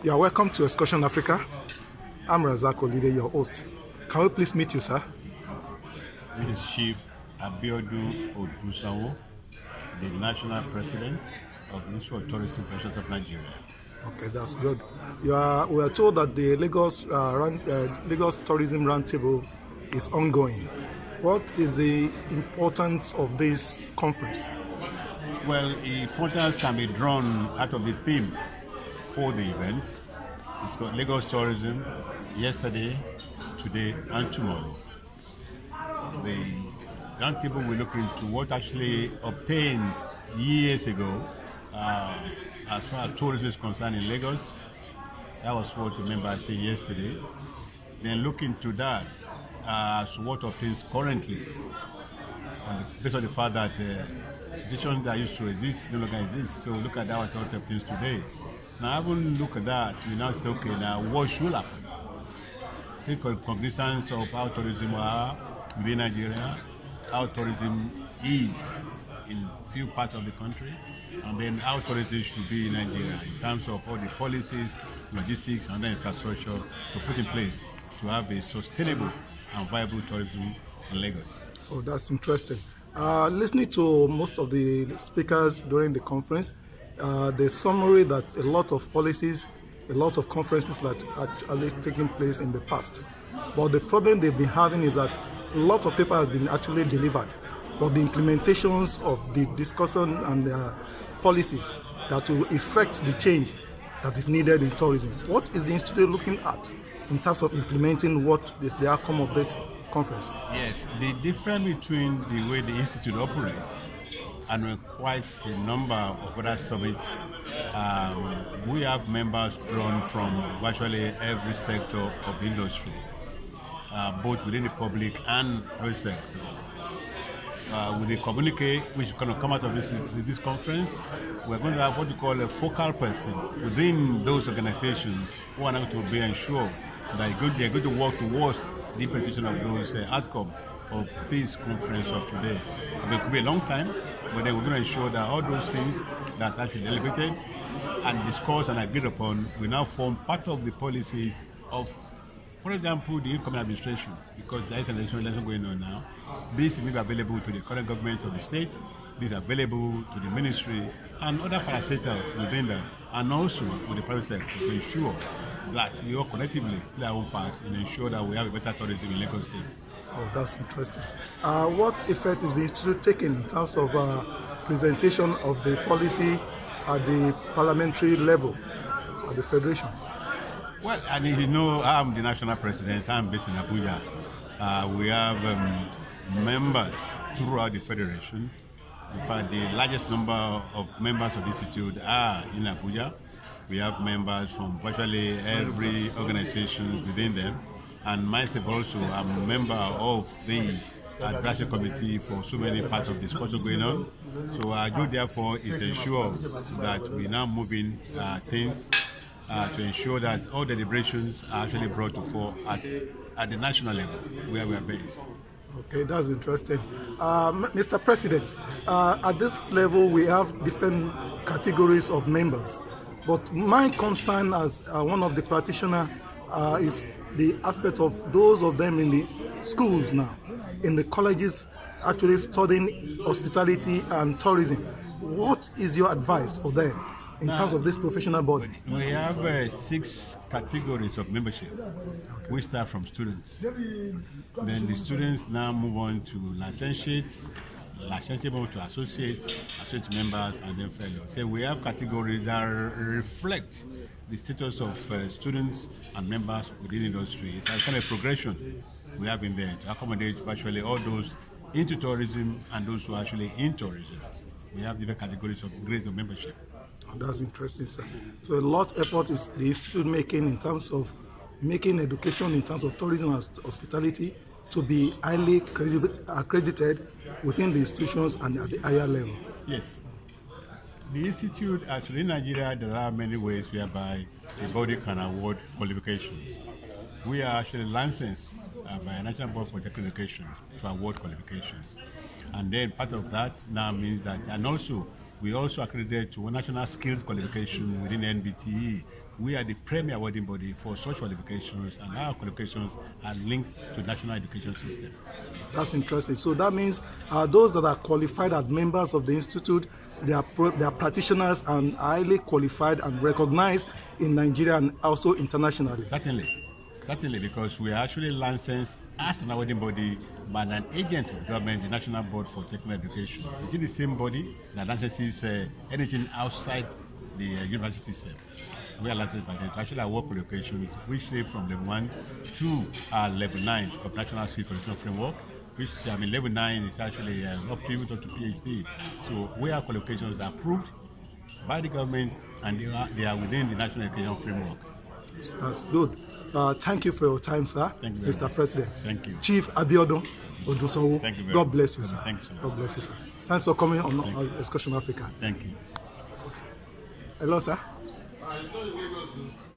You are welcome to Excursion Africa. I'm Razak Olide, your host. Can we please meet you, sir? This is Chief Abiodun Odusanwo, the National President of the Institute of Tourism Professions of Nigeria. Okay, that's good. We are told that the Lagos Tourism Roundtable is ongoing. What is the importance of this conference? Well, the importance can be drawn out of the theme for the event. It's called Lagos Tourism, yesterday, today, and tomorrow. The roundtable will look into what actually obtained years ago as far as tourism is concerned in Lagos. That was what the members said yesterday. Then look into that as what obtains currently, based on the fact that situations that used to exist no longer exist. So look at that what obtains today. Now, having look at that, we now say, okay, now what should happen? Take cognizance of how tourism are within Nigeria, how tourism is in few parts of the country, and then how tourism should be in Nigeria in terms of all the policies, logistics, and the infrastructure to put in place to have a sustainable and viable tourism in Lagos. Oh, that's interesting. Listening to most of the speakers during the conference, the summary that a lot of policies, a lot of conferences that are actually taking place in the past. But the problem they've been having is that a lot of paper has been actually delivered, but the implementations of the discussion and policies that will effect the change that is needed in tourism. What is the Institute looking at in terms of implementing what is the outcome of this conference? Yes, the difference between the way the Institute operates and quite a number of other summits, we have members drawn from virtually every sector of the industry, both within the public and private sector. With the communique which is going to come out of this conference, we're going to have what we call a focal person within those organizations who are going to be ensured that they're going to work towards the implementation of those outcomes of this conference of today. It could be a long time, but then we're going to ensure that all those things that are actually deliberated and discussed and agreed upon will now form part of the policies of, for example, the incoming administration, because there is an election going on now. This will be available to the current government of the state, this is available to the ministry and other parastatals within that, and also with the private sector to ensure that we all collectively play our own part and ensure that we have a better tourism in Lagos State. Oh, that's interesting. What effect is the Institute taking in terms of presentation of the policy at the parliamentary level, at the Federation? Well, and you know, I'm the national president, I'm based in Abuja. We have members throughout the Federation. In fact, the largest number of members of the Institute are in Abuja. We have members from virtually every organization within them. And myself also, I'm a member of the advisory committee for so many parts of the discussion going on. So our job, therefore, is to ensure that we now moving things to ensure that all deliberations are actually brought to fore at the national level where we are based. Okay, that's interesting. Mr. President, at this level we have different categories of members, but my concern as one of the practitioners is the aspect of those of them in the schools now, in the colleges, actually studying hospitality and tourism. What is your advice for them in terms of this professional body? We have 6 categories of membership. We start from students. Then the students now move on to licentiate move to associate members, and then fellows. So we have categories that reflect the status of students and members within the industry. It's a kind of progression we have in there to accommodate virtually all those into tourism and those who are actually in tourism. We have different categories of grades of membership. Oh, that's interesting, sir. So a lot of effort is the Institute making in terms of making education in terms of tourism and hospitality to be highly accredited within the institutions and at the higher level. Yes. The Institute, actually in Nigeria, there are many ways whereby a body can award qualifications. We are actually licensed by a National Board for Technical Education to award qualifications. And then part of that now means that, and also We also accredited to national skills qualification within NBTE. We are the premier awarding body for such qualifications, and our qualifications are linked to the national education system. That's interesting. So that means those that are qualified as members of the institute, they are practitioners and highly qualified and recognized in Nigeria and also internationally. Certainly, because we are actually licensed as an awarding body by an agent of government, the National Board for Technical Education. It is the same body that licenses anything outside the university system. We are licensed by them to actually award qualifications which range from level 1 to level 9 of National Skill Qualification Framework, which level 9 is actually up to even to PhD. So we have qualifications that are approved by the government, and they are within the National Education Framework. That's good. Thank you for your time, sir. Thank you, Mr. President. Thank you. Chief Abiodun Odusanwo. Thank you very God bless you, sir. Thank you, sir. God bless you, sir. Thanks for coming on Excursion Africa. Thank you. Hello, sir.